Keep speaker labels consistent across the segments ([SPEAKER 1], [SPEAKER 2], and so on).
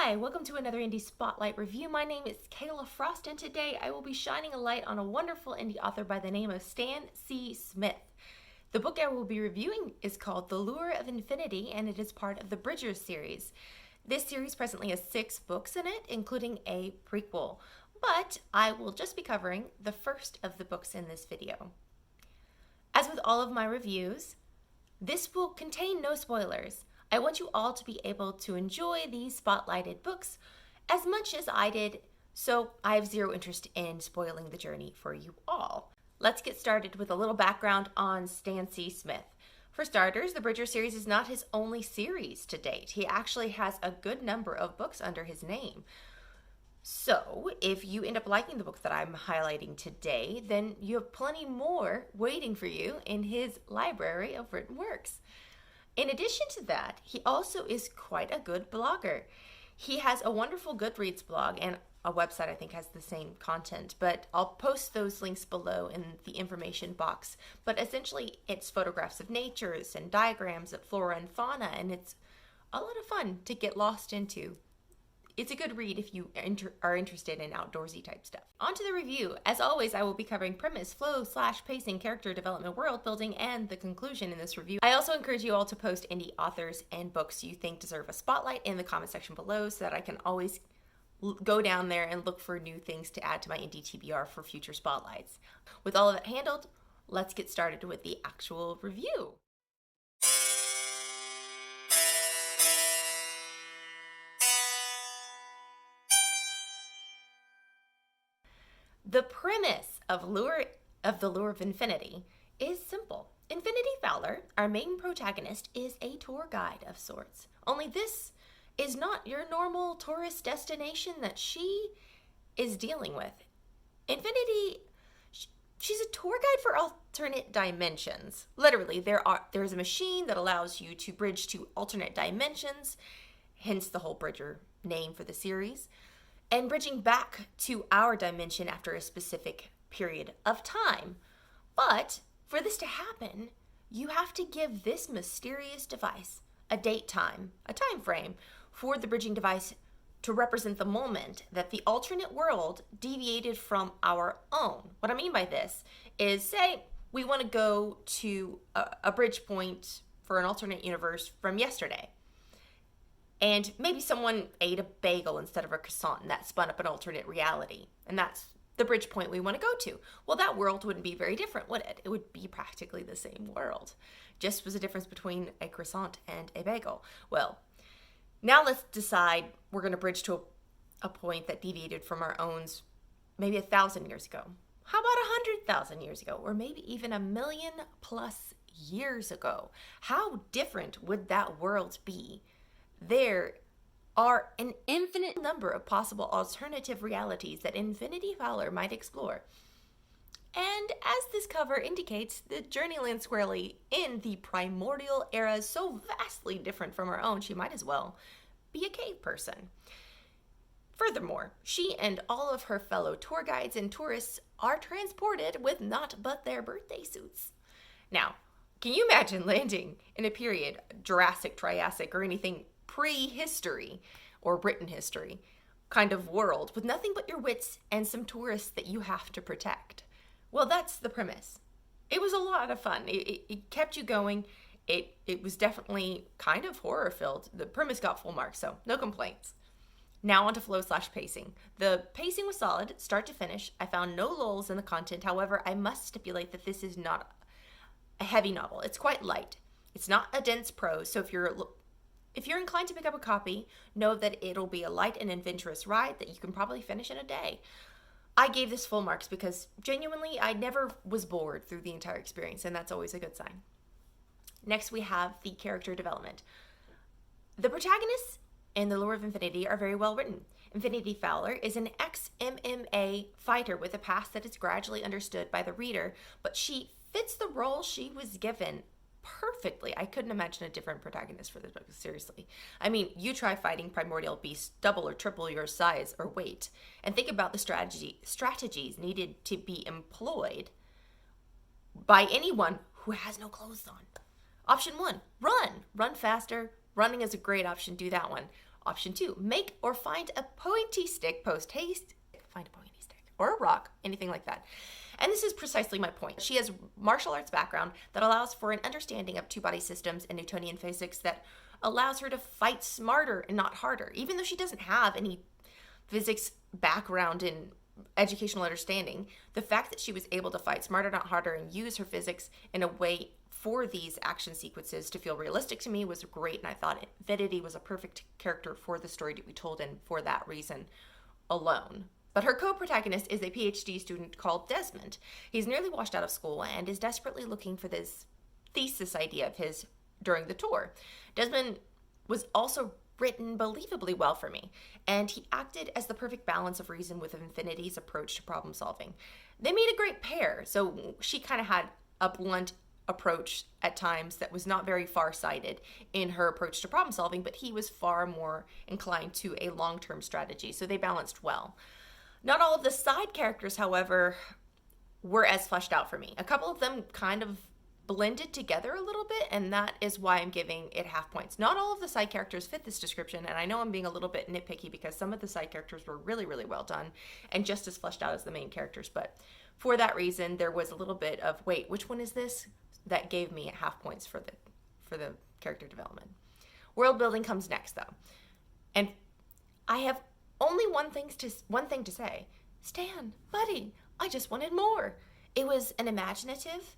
[SPEAKER 1] Hi, welcome to another Indie Spotlight review. My name is Kayla Frost, and today I will be shining a light on a wonderful indie author by the name of Stan C. Smith. The book I will be reviewing is called The Lure of Infinity, and it is part of the Bridgers series. This series presently has 6 books in it, including a prequel, but I will just be covering the first of the books in this video. As with all of my reviews, this will contain no spoilers. I want you all to be able to enjoy these spotlighted books as much as I did, so I have zero interest in spoiling the journey for you all. Let's get started with a little background on Stan C. Smith. For starters, the Bridgers series is not his only series to date. He actually has a good number of books under his name. So, if you end up liking the book that I'm highlighting today, then you have plenty more waiting for you in his library of written works. In addition to that, he also is quite a good blogger. He has a wonderful Goodreads blog and a website I think has the same content, but I'll post those links below in the information box. But essentially, it's photographs of natures and diagrams of flora and fauna, and it's a lot of fun to get lost into. It's a good read if you are interested in outdoorsy type stuff. On to the review. As always, I will be covering premise, flow, pacing, character development, world building, and the conclusion in this review. I also encourage you all to post indie authors and books you think deserve a spotlight in the comment section below so that I can always go down there and look for new things to add to my indie TBR for future spotlights. With all of it handled, let's get started with the actual review. The premise of The Lure of Infinity is simple. Infinity Fowler, our main protagonist, is a tour guide of sorts. Only this is not your normal tourist destination that she is dealing with. Infinity, she's a tour guide for alternate dimensions. Literally, there's a machine that allows you to bridge to alternate dimensions, hence the whole Bridger name for the series, and bridging back to our dimension after a specific period of time. But for this to happen, you have to give this mysterious device a date time, a time frame for the bridging device to represent the moment that the alternate world deviated from our own. What I mean by this is, say we want to go to a bridge point for an alternate universe from yesterday. And maybe someone ate a bagel instead of a croissant, and that spun up an alternate reality. And that's the bridge point we want to go to. Well, that world wouldn't be very different, would it? It would be practically the same world. Just was a difference between a croissant and a bagel. Well, now let's decide we're going to bridge to a point that deviated from our own maybe 1,000 years ago. How about 100,000 years ago? Or maybe even 1,000,000+ years ago? How different would that world be? There are an infinite number of possible alternative realities that Infinity Fowler might explore. And as this cover indicates, the journey lands squarely in the primordial era, so vastly different from our own, she might as well be a cave person. Furthermore, she and all of her fellow tour guides and tourists are transported with naught but their birthday suits. Now, can you imagine landing in a period, Jurassic, Triassic, or anything prehistory or written history kind of world with nothing but your wits and some tourists that you have to protect? Well, that's the premise. It was a lot of fun. It kept you going. It was definitely kind of horror filled. The premise got full marks, so no complaints. Now on to flow/pacing. The pacing was solid, start to finish. I found no lulls in the content. However, I must stipulate that this is not a heavy novel. It's quite light. It's not a dense prose, so if you're inclined to pick up a copy, know that it'll be a light and adventurous ride that you can probably finish in a day. I gave this full marks because genuinely I never was bored through the entire experience, and that's always a good sign. Next, we have the character development. The protagonists in The Lure of Infinity are very well written. Infinity Fowler is an ex-MMA fighter with a past that is gradually understood by the reader, but she fits the role she was given perfectly. I couldn't imagine a different protagonist for this book, seriously. I mean, you try fighting primordial beasts double or triple your size or weight, and think about the strategies needed to be employed by anyone who has no clothes on. Option 1, run. Run faster. Running is a great option. Do that one. Option 2, make or find a pointy stick post haste. Find a pointy stick or a rock, anything like that. And this is precisely my point. She has martial arts background that allows for an understanding of two-body systems and Newtonian physics that allows her to fight smarter and not harder. Even though she doesn't have any physics background in educational understanding, the fact that she was able to fight smarter, not harder, and use her physics in a way for these action sequences to feel realistic to me was great. And I thought Infinity was a perfect character for the story to be told, and for that reason alone. But her co-protagonist is a PhD student called Desmond. He's nearly washed out of school and is desperately looking for this thesis idea of his during the tour. Desmond was also written believably well for me, and he acted as the perfect balance of reason with Infinity's approach to problem solving. They made a great pair, so she kind of had a blunt approach at times that was not very far-sighted in her approach to problem solving, but he was far more inclined to a long-term strategy, so they balanced well. Not all of the side characters, however, were as fleshed out for me. A couple of them kind of blended together a little bit, and that is why I'm giving it half points. Not all of the side characters fit this description, and I know I'm being a little bit nitpicky because some of the side characters were really, really well done and just as fleshed out as the main characters, but for that reason, there was a little bit of, wait, which one is this? That gave me half points for the character development. World building comes next, though, and I have only one thing to say. Stan, buddy, I just wanted more. It was an imaginative,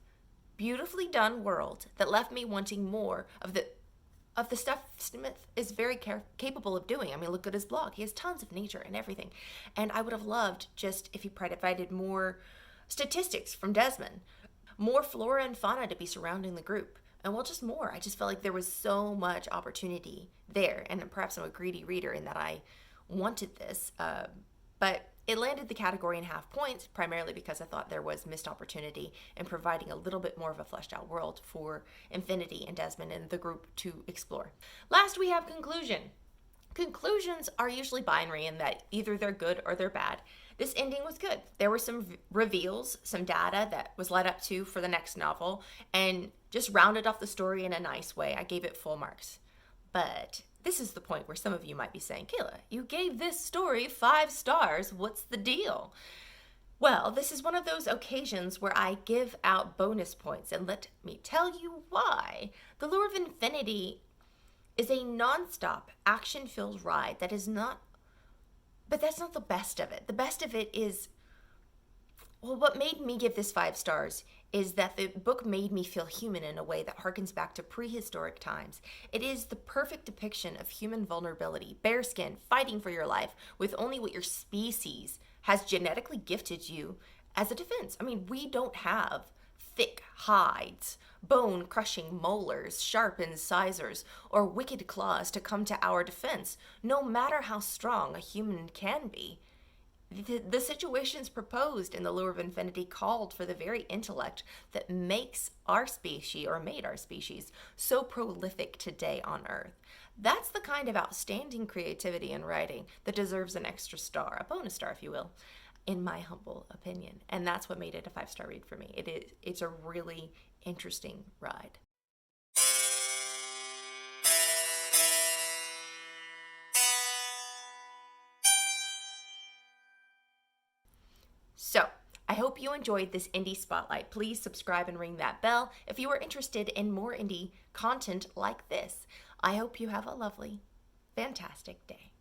[SPEAKER 1] beautifully done world that left me wanting more of the stuff Smith is very capable of doing. I mean, look at his blog. He has tons of nature and everything. And I would have loved just if he provided more statistics from Desmond, more flora and fauna to be surrounding the group. And well, just more. I just felt like there was so much opportunity there. And perhaps I'm a greedy reader in that I wanted this, but it landed the category in half points, primarily because I thought there was missed opportunity in providing a little bit more of a fleshed out world for Infinity and Desmond and the group to explore. Last, we have conclusion. Conclusions are usually binary in that either they're good or they're bad. This ending was good. There were some reveals, some data that was led up to for the next novel, and just rounded off the story in a nice way. I gave it full marks. But this is the point where some of you might be saying, Kayla, you gave this story 5 stars. What's the deal? Well, this is one of those occasions where I give out bonus points, and let me tell you why. The Lure of Infinity is a non-stop, action-filled ride that is not, but that's not the best of it. The best of it is, well, what made me give this 5 stars is that the book made me feel human in a way that harkens back to prehistoric times. It is the perfect depiction of human vulnerability, bare skin, fighting for your life with only what your species has genetically gifted you as a defense. I mean, we don't have thick hides, bone-crushing molars, sharp incisors, or wicked claws to come to our defense, no matter how strong a human can be. The situations proposed in The Lure of Infinity called for the very intellect that makes our species, or made our species, so prolific today on Earth. That's the kind of outstanding creativity in writing that deserves an extra star, a bonus star, if you will, in my humble opinion. And that's what made it a 5-star read for me. It's a really interesting ride. So, I hope you enjoyed this indie spotlight. Please subscribe and ring that bell if you are interested in more indie content like this. I hope you have a lovely, fantastic day.